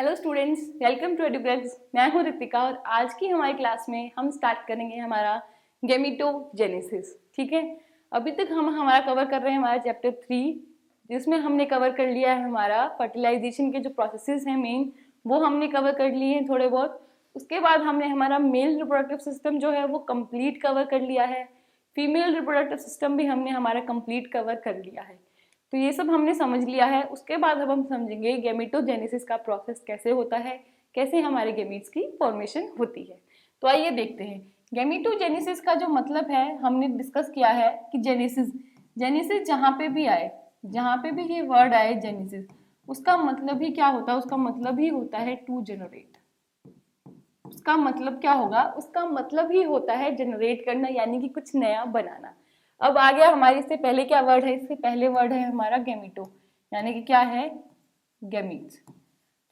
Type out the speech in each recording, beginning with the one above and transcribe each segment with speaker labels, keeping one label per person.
Speaker 1: Hello students, welcome to Eduplex. मैं हूं रितिका और आज की हमारी क्लास में हम स्टार्ट करेंगे हमारा गेमिटोजेनेसिस। ठीक है, अभी तक हम हमारा कवर कर रहे हैं हमारा चैप्टर 3, जिसमें हमने कवर कर लिया है हमारा फर्टिलाइजेशन के जो प्रोसेसेस हैं मेन, वो हमने कवर कर लिए हैं थोड़े बहुत। उसके बाद हमने हमारा मेल रिप्रोडक्टिव सिस्टम जो है वो कंप्लीट कवर कर लिया है। फीमेल रिप्रोडक्टिव सिस्टम भी हमने हमारा कंप्लीट कवर कर लिया है। तो ये सब हमने समझ लिया है। उसके बाद अब हम समझेंगे गेमेटोजेनेसिस का प्रोसेस कैसे होता है, कैसे हमारे गेमीट्स की फॉर्मेशन होती है। तो आइए देखते हैं। गेमेटोजेनेसिस का जो मतलब है हमने डिस्कस किया है कि जेनेसिस जेनेसिस जहाँ पे भी आए, जहाँ पे भी ये वर्ड आए जेनेसिस, उसका मतलब ही क्या होता है? उसका मतलब ही होता है टू जनरेट। उसका मतलब क्या होगा? उसका मतलब ही होता है जनरेट करना, यानी कि कुछ नया बनाना। अब आ गया हमारे, इससे पहले क्या वर्ड है? इससे पहले वर्ड है हमारा गेमिटो, यानी कि क्या है? गेमीट्स।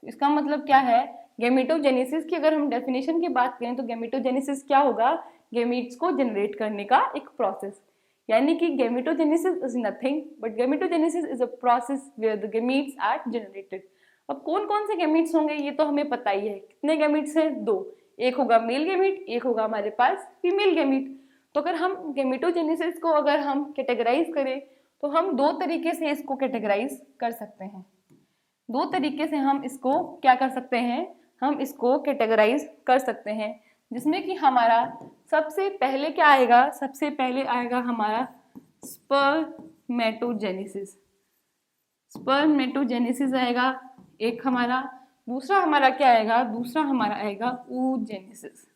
Speaker 1: इसका मतलब क्या है? गेमिटोजेनेसिस की अगर हम डेफिनेशन की बात करें तो गेमिटोजेनेसिस क्या होगा? गेमीट्स को जनरेट करने का एक प्रोसेस, यानी कि gametogenesis is nothing but gametogenesis is a process where the gametes are generated. अब कौन कौन से गेमीट्स होंगे ये तो हमें पता ही है। कितने गेमीट्स हैं? दो। एक होगा मेल गेमीट, एक होगा हमारे पास फीमेल गेमीट। तो अगर हम गेमिटोजेनेसिस को अगर हम कैटेगराइज करें तो हम दो तरीके से इसको कैटेगराइज कर सकते हैं। दो तरीके से हम इसको क्या कर सकते हैं? हम इसको कैटेगराइज कर सकते हैं, जिसमें कि हमारा सबसे पहले क्या आएगा? सबसे पहले आएगा हमारा स्पर्मेटोजेनेसिस। स्पर्मेटोजेनेसिस आएगा एक हमारा। दूसरा हमारा क्या आएगा? दूसरा हमारा आएगा oogenesis।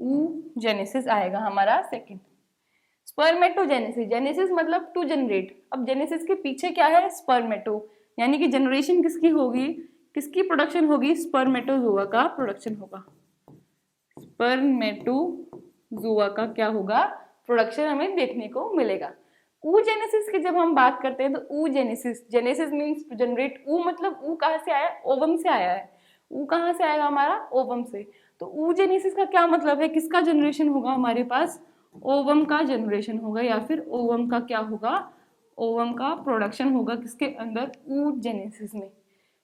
Speaker 1: oogenesis आएगा हमारा सेकंड। स्पर्मेटोजेनेसिस, जेनेसिस मतलब टू जनरेट। अब जेनेसिस के पीछे क्या है? स्पर्मेटो, यानी कि जनरेशन किसकी होगी? किसकी प्रोडक्शन होगी? स्पर्मेटोजोआ का प्रोडक्शन होगा। स्पर्मेटोजोआ का क्या होगा? प्रोडक्शन हमें देखने को मिलेगा। oogenesis की जब हम बात करते हैं तो oogenesis, genesis means to generate. ऊ मतलब ऊ कहाँ से आया? ओवम से आया है। ऊ कहाँ से आएगा? हमारा ओवम से। तो oogenesis का क्या मतलब है? किसका जनरेशन होगा हमारे पास? ओवम का जनरेशन होगा, या फिर ओवम का क्या होगा? ओवम का प्रोडक्शन होगा किसके अंदर? oogenesis में।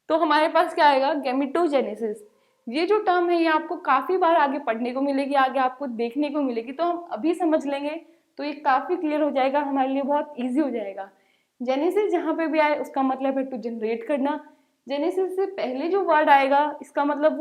Speaker 1: तो हमारे पास क्या आएगा? गेमिटोजेनेसिस। ये जो टर्म है ये आपको काफी बार आगे पढ़ने को मिलेगी, आगे आपको देखने को मिलेगी। तो हम अभी समझ लेंगे तो ये काफी क्लियर हो जाएगा, हमारे लिए बहुत इजी हो जाएगा। जेनेसिस जहाँ पे भी आए उसका मतलब है टू जनरेट करना। जेनेसिस से पहले जो वर्ड आएगा इसका मतलब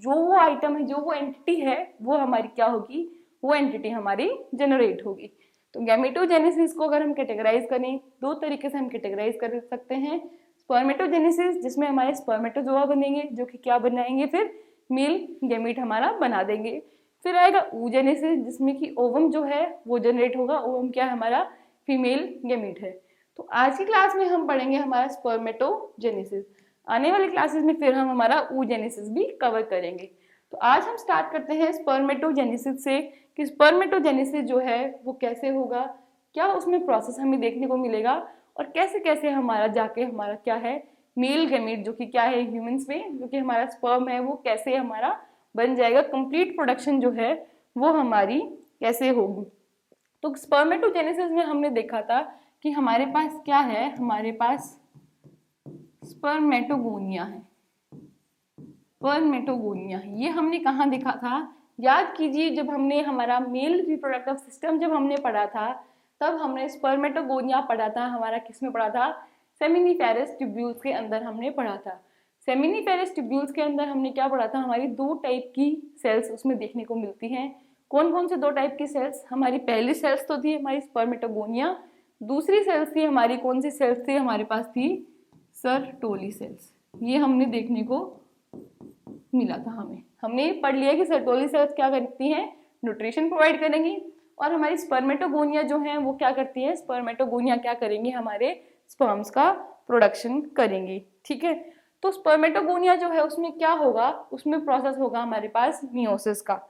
Speaker 1: वो आइटम है, जो वो एंटिटी है, वो हमारी क्या होगी? वो एंटिटी हमारी जनरेट होगी। तो गैमेटोजेनेसिस को अगर हम कैटेगराइज करें, दो तरीके से हम कैटेगराइज कर सकते हैं। स्पर्मेटोजेनेसिस, जिसमें हमारे स्पर्मेटोजोआ बनेंगे, जो कि क्या बनाएंगे? फिर मेल गेमीट हमारा बना देंगे। फिर आएगा oogenesis, जिसमें कि ओवम जो है वो जनरेट होगा। ओवम क्या है? हमारा फीमेल गेमीट है। तो आज की क्लास में हम पढ़ेंगे हमारा स्पर्मेटोजेनेसिस। आने वाली क्लासेस में फिर हम हमारा oogenesis भी कवर करेंगे। तो आज हम स्टार्ट करते हैं स्पर्मेटोजेनेसिस से, कि स्पर्मेटोजेनेसिस जो है वो कैसे होगा, क्या उसमें प्रोसेस हमें देखने को मिलेगा, और कैसे कैसे हमारा जाके हमारा क्या है? मेल गेमीट, जो कि क्या है ह्यूमंस में, जो कि हमारा स्पर्म है, वो कैसे हमारा बन जाएगा, कंप्लीट प्रोडक्शन जो है वो हमारी कैसे होगी। तो स्पर्मेटोजेनेसिस में हमने देखा था कि हमारे पास क्या है? हमारे पास स्पर्मेटोगोनिया है। स्पर्मेटोगोनिया है, ये हमने कहाँ देखा था? याद कीजिए, जब हमने हमारा मेल रिप्रोडक्टिव सिस्टम जब हमने पढ़ा था तब हमने स्पर्मेटोगोनिया पढ़ा था। हमारा किस में पढ़ा था? सेमिनिफेरस ट्यूब्यूल्स के अंदर हमने पढ़ा था। सेमिनिफेरस ट्यूब्यूल्स के अंदर हमने क्या पढ़ा था? हमारी दो टाइप की सेल्स उसमें देखने को मिलती हैं। कौन कौन से दो टाइप की सेल्स? हमारी पहली सेल्स तो थी हमारी स्पर्मेटोगोनिया, दूसरी सेल्स थी हमारी, कौन सी सेल्स थी हमारे पास? थी सर्टोली सेल्स। ये हमने देखने को मिला था। हमने पढ़ लिया कि सर्टोली सेल्स क्या करती हैं? न्यूट्रिशन प्रोवाइड करेंगी। और हमारी स्पर्मेटोगोनिया जो है वो क्या करती है? स्पर्मेटोगोनिया क्या करेंगे? हमारे स्पर्म्स का प्रोडक्शन करेंगी। ठीक है, तो स्पर्मेटोगोनिया जो है उसमें क्या होगा? उसमें प्रोसेस होगा हमारे पास मियोसिस का।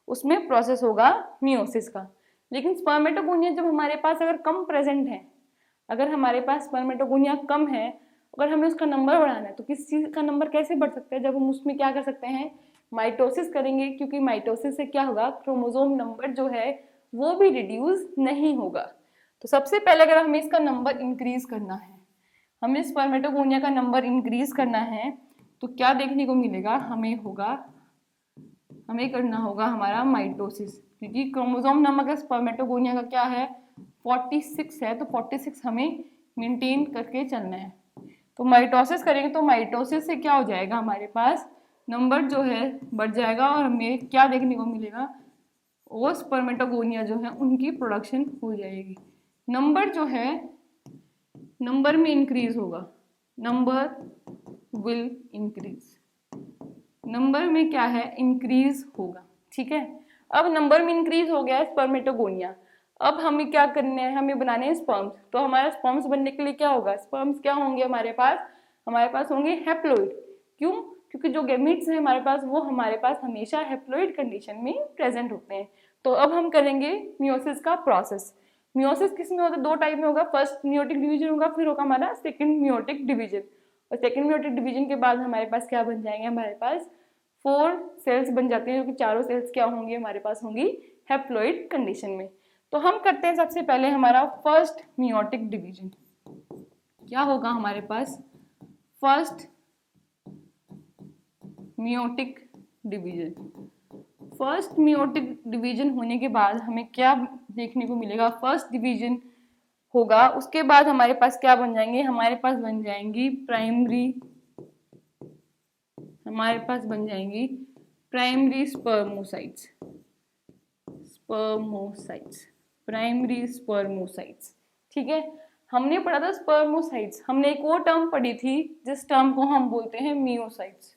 Speaker 1: उसमें प्रोसेस होगा मियोसिस का। लेकिन स्पर्मेटोगोनिया जब हमारे पास अगर कम प्रेजेंट है, अगर हमारे पास स्पर्मेटोगोनिया कम है, अगर हमें उसका नंबर बढ़ाना है, तो किस चीज का नंबर कैसे बढ़ सकता है? जब हम उसमें क्या कर सकते हैं? माइटोसिस करेंगे, क्योंकि माइटोसिस से क्या होगा? क्रोमोसोम नंबर जो है वो भी रिड्यूस नहीं होगा। तो सबसे पहले अगर हमें इसका नंबर इंक्रीज करना है, हमें स्पर्मेटोगोनिया का नंबर इंक्रीज करना है, तो क्या देखने को मिलेगा, हमें करना होगा हमारा माइटोसिस, क्योंकि क्रोमोसोम नामक स्पर्मेटोगोनिया का क्या है 46 है, तो 46 हमें मेंटेन करके चलना है। तो माइटोसिस करेंगे तो माइटोसिस से क्या हो जाएगा, हमारे पास नंबर जो है बढ़ जाएगा और हमें क्या देखने को मिलेगा, वो स्पर्मेटोगोनिया जो है उनकी प्रोडक्शन हो जाएगी। नंबर जो है नंबर में इंक्रीज होगा, नंबर विल इंक्रीज, नंबर में क्या है इंक्रीज होगा। ठीक है, अब नंबर में इंक्रीज हो गया है स्पर्मेटोगोनिया। अब हमें क्या करना है, हमें बनाने हैं स्पर्म्स। तो हमारा स्पर्म्स बनने के लिए क्या होगा, स्पर्म्स क्या होंगे हमारे पास होंगे हैप्लॉइड। क्यों, क्योंकि जो गैमीट्स हैं हमारे पास वो हमारे पास हमेशा हैप्लॉइड कंडीशन में प्रेजेंट होते हैं। तो अब हम करेंगे मियोसिस का प्रोसेस। मियोसिस किस में होता है, दो टाइप में होगा, फर्स्ट मियोटिक डिवीजन होगा, फिर होगा हमारा सेकंड मियोटिक डिवीजन। और सेकंड मियोटिक डिवीजन के बाद हमारे पास क्या बन जाएंगे, हमारे पास 4 सेल्स बन जाते हैं, जो कि चारों सेल्स क्या होंगी, हमारे पास होंगी हैप्लॉइड कंडीशन में। तो हम करते हैं सबसे पहले हमारा फर्स्ट मियोटिक डिवीजन। क्या होगा हमारे पास first meiotic division. First meiotic division होने के बाद हमें क्या देखने को मिलेगा, फर्स्ट डिवीजन होगा, उसके बाद हमारे पास क्या बन जाएंगे, हमारे पास बन जाएंगी प्राइमरी स्पर्मोसाइट्स, प्राइमरी स्पर्मोसाइट्स। ठीक है, हमने पढ़ा था स्पर्मोसाइट्स, हमने एक और टर्म पढ़ी थी जिस टर्म को हम बोलते हैं मियोसाइट्स,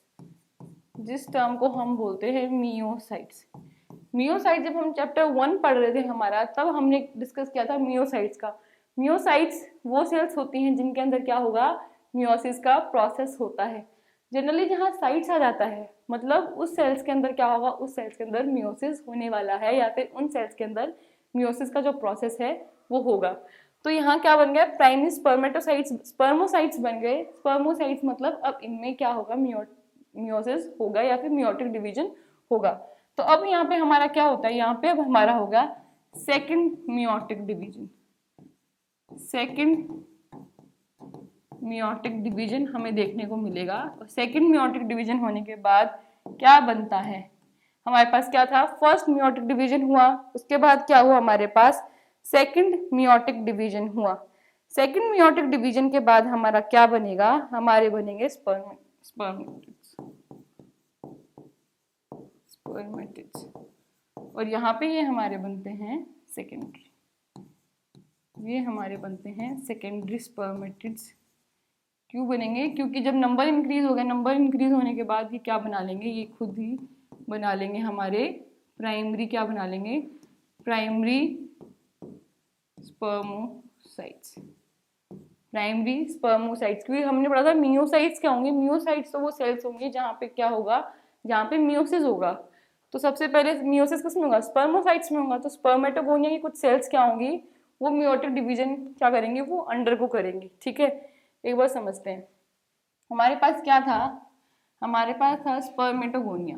Speaker 1: मियोसाइट्स जब हम चैप्टर 1 पढ़ रहे थे हमारा, तब हमने डिस्कस किया था मियोसाइट्स का। मियोसाइट्स वो सेल्स होती हैं जिनके अंदर क्या होगा, मियोसिस का प्रोसेस होता है। जनरली जहाँ साइट्स आ जाता है मतलब उस सेल्स के अंदर क्या होगा, उस सेल्स के अंदर मियोसिस होने वाला है, या फिर उन सेल्स के अंदर मियोसिस का जो प्रोसेस है वो होगा। तो यहाँ क्या बन गया, प्राइमरी स्पर्मोसाइट्स बन गए। स्पर्मोसाइट्स मतलब अब इनमें क्या होगा, मियोसिस होगा या फिर मियोटिक डिवीजन होगा। तो अब यहाँ पे हमारा क्या होता है, यहाँ पे अब हमारा होगा second meiotic division. Second meiotic division हमें देखने को मिलेगा। सेकंड मियोटिक डिवीजन होने के बाद क्या बनता है, हमारे पास क्या था, फर्स्ट मियोटिक डिवीजन हुआ, उसके बाद क्या हुआ, हमारे पास सेकंड मियोटिक डिवीजन हुआ। सेकंड मियोटिक डिवीजन के बाद हमारा क्या बनेगा, हमारे बनेंगे स्पर्मेटिड्स। और यहाँ पे ये हमारे बनते हैं सेकेंडरी, ये हमारे बनते हैं सेकेंडरी स्पर्मेटिड्स। क्यों बनेंगे, क्योंकि जब नंबर इंक्रीज हो गया, नंबर इंक्रीज होने के बाद ये क्या बना लेंगे, ये खुद ही बना लेंगे हमारे प्राइमरी, क्या बना लेंगे, प्राइमरी स्पर्मोसाइट्स। प्राइमरी स्पर्मोसाइट्स, क्योंकि हमने पढ़ा था मियोसाइट्स क्या होंगे, मियोसाइट्स तो वो सेल्स होंगे जहाँ पे क्या होगा, जहाँ पे मियोसिस होगा। तो सबसे पहले मियोसिस किस में होगा, स्पर्मोसाइट्स में होगा। तो स्पर्मेटोगोनिया की कुछ सेल्स क्या होंगी, वो मियोटिक डिवीजन क्या करेंगे, वो अंडरगो करेंगे। ठीक है, एक बार समझते हैं। हमारे पास क्या था, हमारे पास था स्पर्मेटोगोनिया।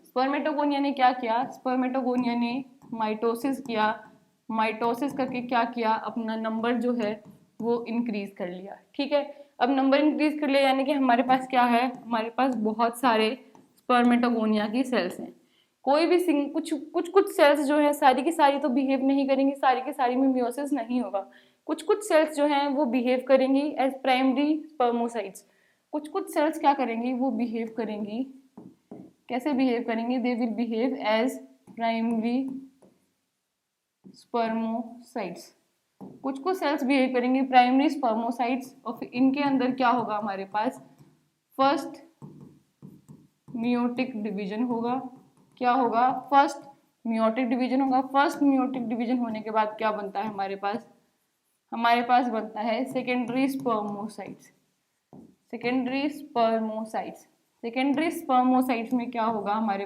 Speaker 1: स्पर्मेटोगोनिया ने क्या किया, स्पर्मेटोगोनिया ने माइटोसिस किया, माइटोसिस करके क्या किया, अपना नंबर जो है वो इंक्रीज कर लिया। ठीक है, अब नंबर इंक्रीज कर लिया यानी कि हमारे पास क्या है, हमारे पास बहुत सारे स्पर्मेटोगोनिया की सेल्स हैं। कोई भी कुछ सेल्स जो है सारी की सारी तो बिहेव नहीं करेंगी, सारी की सारी में मियोसिस नहीं होगा। कुछ सेल्स जो हैं वो बिहेव करेंगी एज प्राइमरी स्पर्मोसाइट्स। कुछ सेल्स क्या करेंगी, वो बिहेव करेंगी, कैसे बिहेव करेंगी, they will behave as primary spermatocytes. कुछ सेल्स बिहेव करेंगी प्राइमरी स्पर्मोसाइट्स, और फिर इनके अंदर क्या होगा, हमारे पास फर्स्ट मियोटिक डिवीजन होगा। क्या होगा, फर्स्ट मियोटिक डिवीजन होगा। फर्स्ट मियोटिक डिवीजन होने के बाद क्या बनता है, हमारे पास बनता है सेकेंडरी स्पर्मोसाइट्स। सेकेंडरी स्पर्मोसाइट्स में क्या होगा, हमारे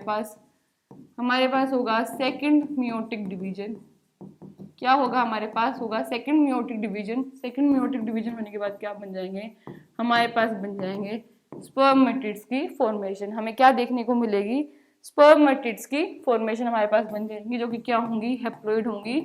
Speaker 1: पास होगा सेकेंड मियोटिक डिवीजन। क्या होगा, हमारे पास होगा second meiotic division. Second meiotic division होने के बाद क्या बन जाएंगे, हमारे पास बन जाएंगे स्पर्मेटिड्स की फॉर्मेशन। हमें क्या देखने को मिलेगी, स्पर्मेटिड्स की फॉर्मेशन हमारे पास बन जाएंगी, जो कि क्या होंगी, हैप्लॉइड होंगी,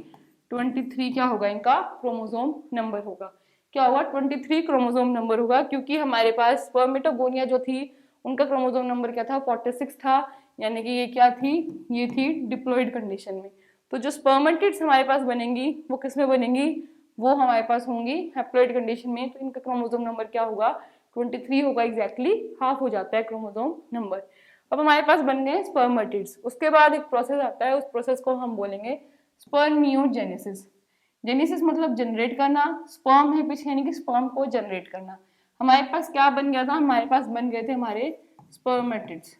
Speaker 1: 23 क्या होगा इनका क्रोमोसोम नंबर होगा। क्या होगा 23 क्रोमोसोम नंबर होगा, क्योंकि हमारे पास स्पर्मेटोगोनिया जो थी उनका क्रोमोसोम नंबर क्या था 46 था, यानी कि ये क्या थी, ये थी डिप्लॉइड कंडीशन में। तो जो स्पर्मेटिड्स हमारे पास बनेंगी वो किस में बनेंगी, वो हमारे पास होंगी हैप्लॉइड कंडीशन में। तो इनका क्रोमोसोम नंबर क्या होगा 23 होगा, एग्जैक्टली हाफ हो जाता है क्रोमोसोम नंबर। अब हमारे पास बन गए स्पर्मेटिड्स। उसके बाद एक प्रोसेस आता है, उस प्रोसेस को हम बोलेंगे स्पर्मियोजेनेसिस। जेनेसिस मतलब जनरेट करना, स्पर्म है पीछे यानी कि स्पर्म को जनरेट करना। हमारे पास क्या बन गया था, हमारे पास बन गए थे हमारे स्पर्मेटिड्स।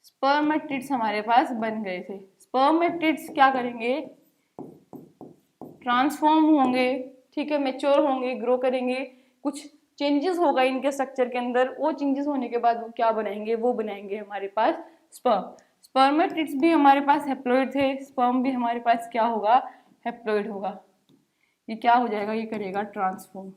Speaker 1: स्पर्मेटिड्स हमारे पास बन गए थे। स्पर्मेटिड्स क्या करेंगे, ट्रांसफॉर्म होंगे, ठीक है, मैच्योर होंगे, ग्रो करेंगे, कुछ चेंजेस होगा इनके स्ट्रक्चर के अंदर। वो चेंजेस होने के बाद वो क्या बनाएंगे, वो बनाएंगे हमारे पास स्पर्म। स्पर्मेटिड्स भी हमारे पास हैप्लॉइड थे, स्पर्म भी हमारे पास क्या होगा, हैप्लॉइड होगा। ये क्या हो जाएगा, ये करेगा ट्रांसफॉर्म,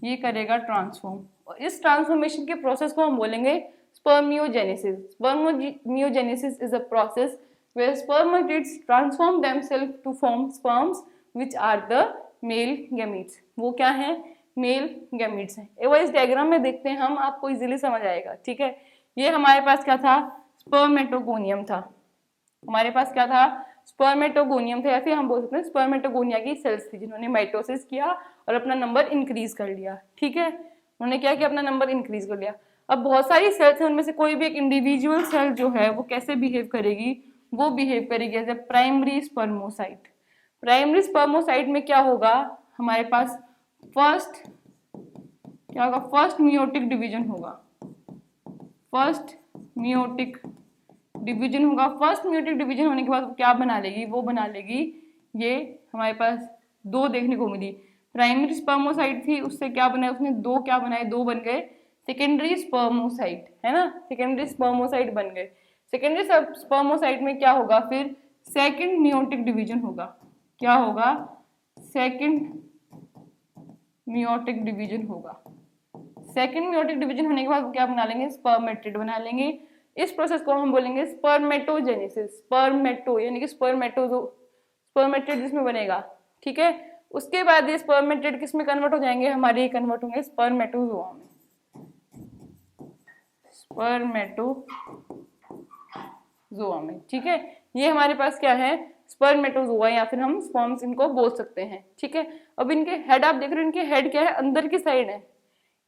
Speaker 1: ये करेगा ट्रांसफॉर्म। और इस ट्रांसफॉर्मेशन के प्रोसेस को हम बोलेंगे spermiogenesis. Spermiogenesis is a process where spermatids transform themselves to form sperms which are the male gametes। वो क्या है, मेल गैमीट्स हैं। एक बार इस डायग्राम में देखते हैं हम, आपको इजीली समझ आएगा, ठीक है। ये हमारे पास क्या था, स्पर्मेटोगोनियम था। हमारे पास क्या था, स्पर्मेटोगोनियम था, या फिर हम बोल सकते हैं स्पर्मेटोगोनिया की सेल्स थी जिन्होंने माइटोसिस किया और अपना नंबर इंक्रीज कर लिया, ठीक है। उन्होंने क्या किया, अपना नंबर इंक्रीज कर लिया। अब बहुत सारी सेल्स हैं, उनमें से कोई भी एक इंडिविजुअल सेल जो है वो कैसे बिहेव करेगी, वो बिहेव करेगी एज ए प्राइमरी स्पर्मोसाइट। प्राइमरी स्पर्मोसाइट में क्या होगा, हमारे पास फर्स्ट क्या होगा, फर्स्ट मियोटिक डिवीजन होगा। फर्स्ट मियोटिक डिवीजन होगा। फर्स्ट मियोटिक डिवीजन होने के बाद क्या बना लेगी, वो बना लेगी, ये हमारे पास दो देखने को मिली। प्राइमरी स्पर्मोसाइट थी, उससे क्या बना, उसने दो क्या बनाए, दो बन गए सेकेंडरी स्पर्मोसाइट, है ना, सेकेंडरी स्पर्मोसाइट बन गए। सेकेंडरी स्पर्मोसाइट में क्या होगा, फिर सेकंड मियोटिक डिवीजन होगा। क्या होगा, सेकंड मियोटिक डिवीजन होगा। सेकंड मियोटिक डिवीजन होने के बाद क्या बना लेंगे, स्पर्मेटिड बना लेंगे। इस प्रोसेस को हम बोलेंगे स्पर्मेटोजेनेसिस। स्पर्मेटो यानी कि स्पर्मेटिड जिसमें बनेगा, ठीक है। उसके बाद ये स्पर्मेटिड किस में कन्वर्ट हो जाएंगे, हमारे कन्वर्ट होंगे स्पर्मेटोजोआ में। स्पर्मेटोजोआ में, ठीक है। ये हमारे पास क्या है, स्पर्मेटोजोआ, या फिर हम स्पर्म्स इनको बोल सकते हैं, ठीक है। अब इनके हेड आप देख रहे हो, इनके हेड क्या है, अंदर की साइड है।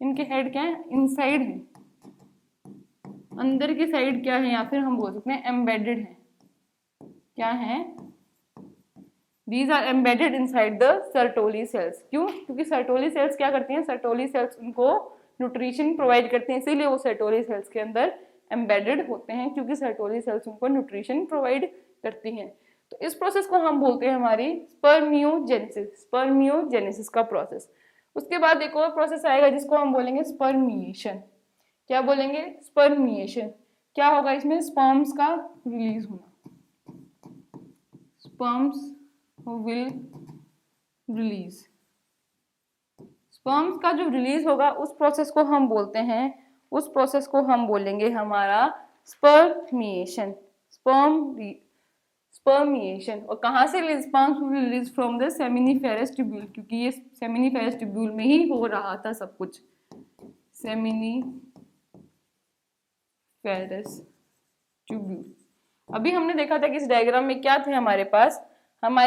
Speaker 1: इनके हेड क्या है, इनसाइड है, अंदर की साइड क्या है, या फिर हम बोल सकते हैं एम्बेडेड है। क्या है, These are embedded inside the Sertoli cells। क्यों, क्योंकि Sertoli cells क्या करती हैं, Sertoli cells उनको न्यूट्रिशन प्रोवाइड करते हैं, इसीलिए वो Sertoli cells के अंदर एम्बेडेड होते हैं, क्योंकि Sertoli cells उनको न्यूट्रिशन प्रोवाइड करती हैं। तो इस प्रोसेस को हम बोलते हैं हमारी स्पर्मियोजेनेसिस, स्पर्मियोजेनेसिस का प्रोसेस। उसके बाद एक और प्रोसेस आएगा जिसको हम बोलेंगे स्पर्मिएशन। क्या बोलेंगे, स्पर्मिएशन। क्या होगा इसमें, स्पर्म्स का रिलीज होना, स्पर्म्स विल रिलीज। स्पर्म्स का जो रिलीज होगा उस प्रोसेस को हम बोलते हैं, उस प्रोसेस को हम बोलेंगे हमारा स्पर्मिएशन। स्पर्मिएशन। और कहाँ से sperms will release, from the seminiferous tubule, क्योंकि ये सेमिनिफेरस ट्यूब्यूल में ही हो रहा था सब कुछ। Seminiferous tubule. अभी हमने देखा था कि इस डायग्राम में क्या थे, हमारे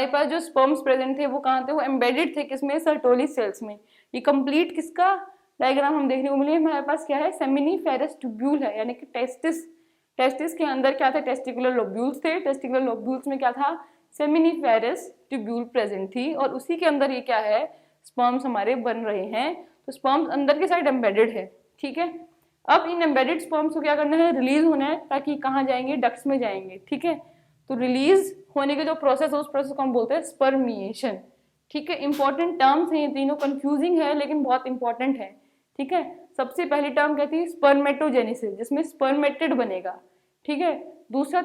Speaker 1: पास जो स्पर्म्स प्रेजेंट थे वो कहाँ थे, वो एम्बेडेड थे किसमें, सर्टोली सेल्स में। ये कंप्लीट किसका डायग्राम हम देखने को मिले, हमारे पास क्या है, सेमिनिफेरस ट्यूब्यूल है, यानी कि टेस्टिस के अंदर क्या थे, टेस्टिकुलर लोब्यूल्स थे। टेस्टिकुलर लोब्यूल्स में क्या था, सेमिनिफेरस ट्यूब्यूल प्रेजेंट थी, और उसी के अंदर ये क्या है, स्पर्म्स हमारे बन रहे हैं। तो स्पर्म्स अंदर की साइड एम्बेडेड है, ठीक है। अब इन एम्बेडेड स्पर्म्स को क्या करना है, रिलीज होना है, ताकि कहाँ जाएंगे, डक्ट्स में जाएंगे, ठीक है। तो रिलीज होने के जो प्रोसेस है उस प्रोसेस को हम बोलते हैं स्पर्मिएशन, ठीक है। इंपॉर्टेंट टर्म्स हैं ये तीनों, कंफ्यूजिंग है लेकिन बहुत इंपॉर्टेंट है, ठीक है। सबसे पहली टर्म कहती है स्पर्मेटोजेनेसिस, जिसमें स्पर्मेटिड बनेगा, ठीक है। दूसरी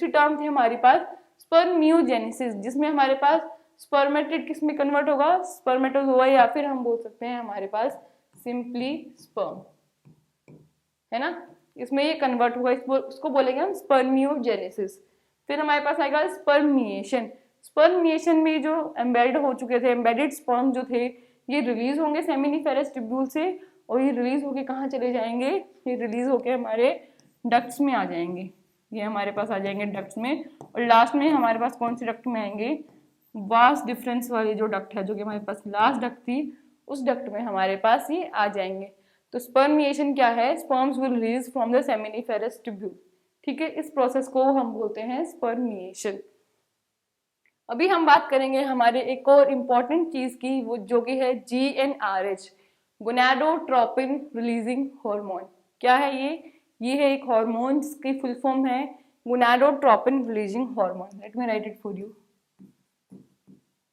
Speaker 1: टर्म थी हमारे पास स्पर्मियोजेनेसिस, जिसमें हमारे पास स्पर्मेटिड किस में कन्वर्ट होगा, स्पर्मेटोजोआ, या फिर हम बोल सकते हैं हमारे पास सिंपली स्पर्म, है ना। इसमें ये कन्वर्ट होगा, इसको बोलेंगे हम स्पर्मियोजेनेसिस। फिर हमारे पास आएगा स्पर्मिएशन। स्पर्मिएशन में जो एम्बेडेड हो चुके थे, एम्बेडेड स्पर्म जो थे, ये रिलीज होंगे सेमिनिफेरस ट्यूब्यूल से, और ये रिलीज होके कहाँ चले जाएंगे, ये रिलीज होके हमारे डक्ट्स में आ जाएंगे, ये हमारे पास आ जाएंगे डक्ट्स में। और लास्ट में हमारे पास कौन सी डक्ट में आएंगे, वास डिफरेंस वाली जो डक्ट है, जो कि हमारे पास लास्ट डक्ट थी, उस डक्ट में हमारे पास ये आ जाएंगे। तो स्पर्मिएशन क्या है, sperms will release from the seminiferous tubule, ठीक है। इस प्रोसेस को हम बोलते हैं स्पर्मिएशन। अभी हम बात करेंगे हमारे एक और इम्पॉर्टेंट चीज की, वो जो कि है GnRH, गोनाडोट्रोपिन रिलीजिंग हार्मोन। क्या है ये है एक हार्मोन जिसकी फुल फॉर्म है gonadotropin releasing hormone. Let me right it for you,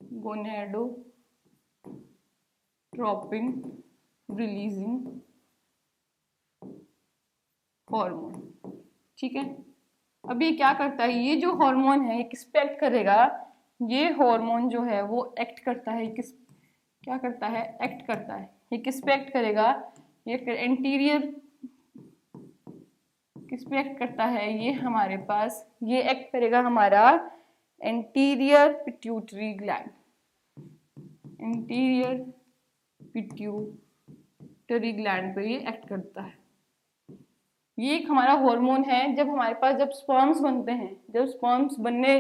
Speaker 1: gonadotropin releasing hormone, ठीक है। अब ये क्या करता है, ये जो हार्मोन है ये किस पे एक्ट करेगा, ये हार्मोन जो है वो एक्ट करता है, क्या करता है, एक्ट करता है। ये किस पे एक्ट करेगा, ये एंटीरियर, किस पे एक्ट करता है, ये हमारे पास ये एक्ट करेगा हमारा anterior pituitary gland, anterior pituitary gland पे ये एक्ट करता है। ये एक हमारा हार्मोन है, जब हमारे पास जब स्पर्म्स बनते हैं, जब स्पर्म्स बनने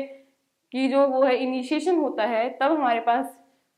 Speaker 1: की जो वो है इनिशिएशन होता है, तब हमारे पास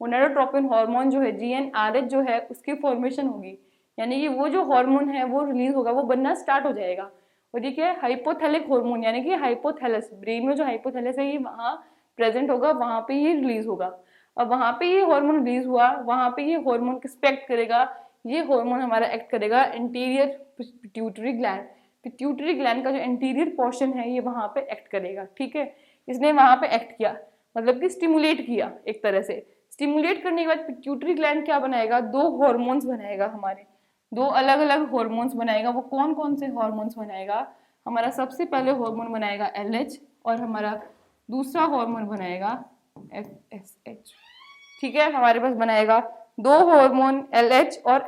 Speaker 1: गोनाडोट्रोपिन हार्मोन जो है GnRH जो है उसकी फॉर्मेशन होगी, यानी कि वो जो हार्मोन है वो रिलीज होगा, वो बनना स्टार्ट हो जाएगा। और ये क्या है, हाइपोथैलिक हार्मोन, यानी कि हाइपोथैलस, ब्रेन में जो हाइपोथैलस है ये वहाँ प्रेजेंट होगा, वहाँ पे ये रिलीज होगा। अब वहाँ पे ये हार्मोन रिलीज हुआ, वहाँ पे ये हार्मोन किस पे एक्ट करेगा, ये हार्मोन हमारा एक्ट करेगा anterior pituitary gland. Pituitary gland का जो एंटीरियर पोर्शन है ये वहाँ पे एक्ट करेगा, ठीक है। इसने वहाँ पे एक्ट किया, मतलब कि स्टिमुलेट किया एक तरह से। स्टिमुलेट करने के बाद पिट्यूटरी ग्लैंड क्या बनाएगा, दो हार्मोन्स बनाएगा, हमारे दो अलग अलग हार्मोन्स बनाएगा। वो कौन कौन से हार्मोन्स बनाएगा, हमारा सबसे पहले हार्मोन बनाएगा LH, और हमारा दूसरा हार्मोन बनाएगा FSH, ठीक है। हमारे पास बनाएगा दो हार्मोन LH और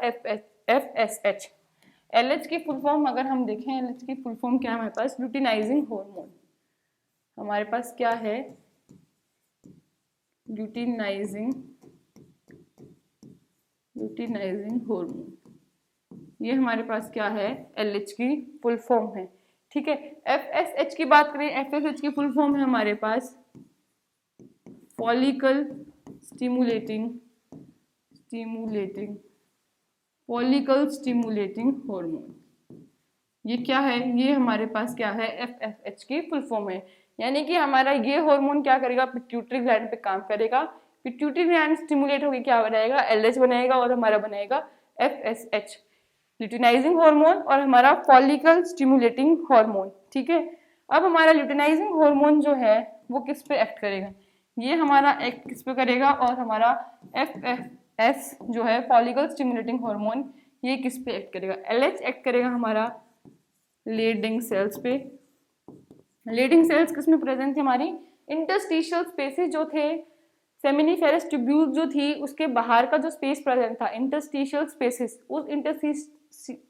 Speaker 1: FSH। LH की फुल फॉर्म अगर हम देखें, LH की फुल फॉर्म क्या है हमारे पास, ल्यूटिनाइजिंग हार्मोन। हमारे पास क्या है, ल्यूटिनाइजिंग हार्मोन, ये हमारे पास क्या है, LH की फुल फॉर्म है, ठीक है। FSH की बात करें, FSH की फुल फॉर्म है हमारे पास फॉलिकल स्टिमुलेटिंग हार्मोन। ये क्या है, ये हमारे पास क्या है, FSH की फुल फॉर्म है। यानी कि हमारा ये हार्मोन क्या करेगा, पिट्यूटरी ग्लैंड पे काम करेगा, पिट्यूटरी ग्लैंड स्टिमुलेट होकर क्या बनाएगा, LH बनाएगा, और हमारा बनेगा FSH, ल्यूटिनाइजिंग हार्मोन, और हमारा फॉलिकल स्टिमुलेटिंग हार्मोन, ठीक है। अब हमारा ल्यूटिनाइजिंग हार्मोन जो है वो किस पे एक्ट करेगा, ये हमारा एक्ट किस पे करेगा, और हमारा FSH जो है फॉलिकल स्टिमुलेटिंग हार्मोन, ये किस पे एक्ट करेगा, LH एक्ट करेगा हमारा लेडिंग सेल्स पे। लेडिंग सेल्स किस में प्रेजेंट थी, हमारी इंटरस्टिशियल स्पेसेस जो थे, सेमिनिफेरस ट्यूब्यूल जो थी उसके बाहर का जो स्पेस प्रेजेंट था, इंटरस्टिशियल स्पेसेस, उस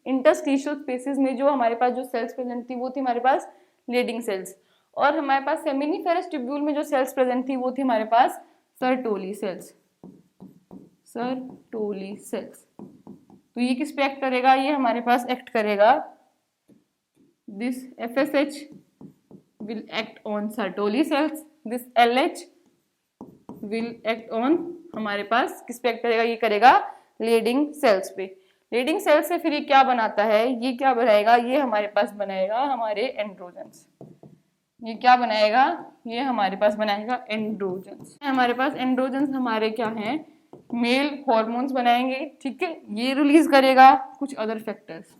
Speaker 1: इंटरस्टिशियल स्पेसेस में जो हमारे पास जो सेल्स प्रेजेंट थी वो थी हमारे पास लेडिंग सेल्स, और हमारे पास सेमिनिफेरस ट्यूब्यूल में जो सेल्स प्रेजेंट थी वो थी हमारे पास सर्टोली सेल्स। तो ये किस पे एक्ट करेगा, ये हमारे पास एक्ट करेगा, this FSH will act on Sertoli cells, this LH will act on हमारे पास किस पे एक्ट करेगा, ये करेगा लेडिंग सेल्स पे। लेडिंग सेल्स से फिर ये क्या बनाता है, ये क्या बनाएगा, ये हमारे पास बनाएगा हमारे एंड्रोजन्स। ये क्या बनाएगा, ये हमारे पास बनाएगा एंड्रोजन्स। हमारे पास एंड्रोजन्स हमारे क्या हैं, मेल हॉर्मोन्स बनाएंगे, ठीक है। ये रिलीज करेगा कुछ अदर फैक्टर्स।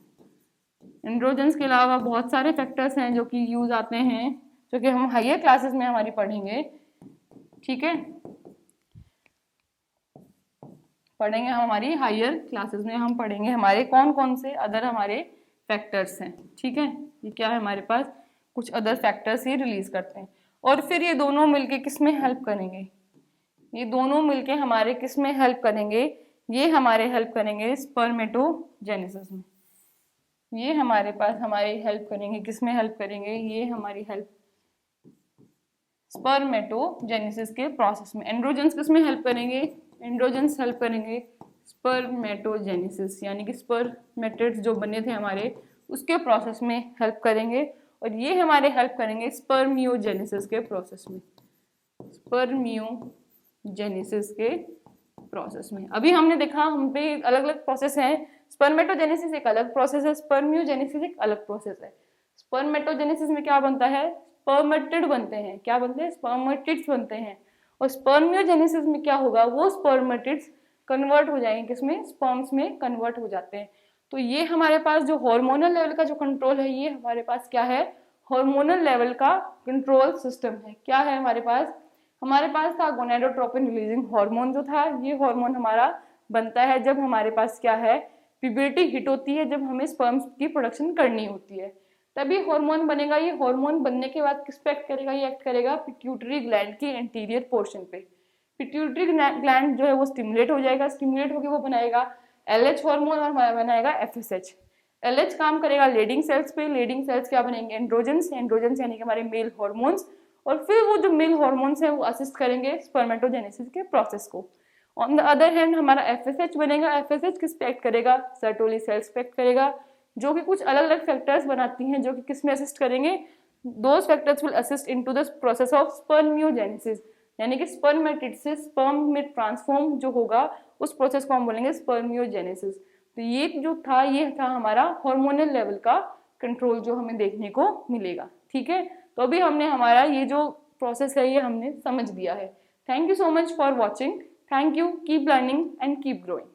Speaker 1: एंड्रोजन्स के अलावा बहुत सारे फैक्टर्स हैं जो कि यूज आते हैं, जो कि हम हायर क्लासेस में हमारी पढ़ेंगे, ठीक है। पढ़ेंगे हम हमारी हायर क्लासेस में, हम पढ़ेंगे हमारे कौन कौन से अदर हमारे फैक्टर्स हैं, ठीक है। ये क्या है, हमारे पास कुछ अदर फैक्टर्स ये रिलीज करते हैं, और फिर ये दोनों मिलके किस में हेल्प करेंगे, ये दोनों मिलके हमारे किस में हेल्प करेंगे, ये हमारे हेल्प करेंगे स्पर्मेटोजेनेसिस में। ये हमारे पास हमारी हेल्प करेंगे, किस में हेल्प करेंगे, ये हमारी हेल्प स्पर्मेटोजेनेसिस के प्रोसेस में। एंड्रोजन्स किसमें हेल्प करेंगे? एंड्रोजन्स हेल्प करेंगे स्पर्मेटोजेनेसिस, यानी कि स्पर्मेटिड्स जो बने थे हमारे उसके प्रोसेस में हेल्प करेंगे, और ये हमारे हेल्प करेंगे स्पर्मियोजेनेसिस के प्रोसेस में, स्पर्मियोजेनेसिस के प्रोसेस में। अभी हमने देखा हम पे अलग अलग प्रोसेस हैं, स्पर्मेटोजेनेसिस एक अलग प्रोसेस है, स्पर्मियोजेनेसिस एक अलग प्रोसेस है। स्पर्मेटोजेनेसिस में क्या बनता है? स्पर्मेटिड बनते हैं। क्या बनते हैं? स्पर्मेटिड्स बनते हैं। और स्पर्मियोजेनेसिस में क्या होगा? वो स्पर्मेटिड्स कन्वर्ट हो जाएंगे किसमें? स्पर्म्स में कन्वर्ट हो जाते हैं। तो ये हमारे पास जो हार्मोनल लेवल का जो कंट्रोल है, ये हमारे पास क्या है? हार्मोनल लेवल का कंट्रोल सिस्टम है। क्या है हमारे पास? हमारे पास था गोनेडोट्रोपिन रिलीजिंग हार्मोन जो था, ये हार्मोन हमारा बनता है जब हमारे पास क्या है? प्यूबर्टी हिट होती है, जब हमें स्पर्म्स की प्रोडक्शन करनी होती है तभी हार्मोन बनेगा। ये हार्मोन बनने के बाद किस पे एक्ट करेगा? ये एक्ट करेगा पिट्यूटरी ग्लैंड के एंटीरियर पोर्शन पे। पिट्यूटरी ग्लैंड जो है वो स्टिमुलेट हो जाएगा, स्टिमुलेट होकर वो बनाएगा LH हार्मोन और बनाएगा FSH। LH काम करेगा लीडिंग सेल्स पे, लीडिंग सेल्स क्या बनेंगे? एंड्रोजन्स, एंड्रोजन्स यानी कि हमारे मेल हार्मोन्स, और फिर वो जो मेल हार्मोन्स हैं वो असिस्ट करेंगे स्पर्मेटोजेनेसिस के प्रोसेस को। ऑन द अदर हैंड हमारा FSH बनेगा। FSH किस पे एक्ट करेगा? सर्टोली सेल्स पे एक्ट करेगा, जो कि कुछ अलग अलग फैक्टर्स बनाती हैं, जो कि किस में असिस्ट करेंगे? Those factors will assist into the process of spermiogenesis, यानी कि स्पर्मेटिड से स्पर्म में ट्रांसफॉर्म जो होगा उस प्रोसेस को हम बोलेंगे स्पर्मियोजेनेसिस। तो ये जो था, ये था हमारा हार्मोनल लेवल का कंट्रोल जो हमें देखने को मिलेगा। ठीक है, तो अभी हमने हमारा ये जो प्रोसेस है ये हमने समझ लिया है। Thank you so much for watching. Thank you, keep learning and keep growing.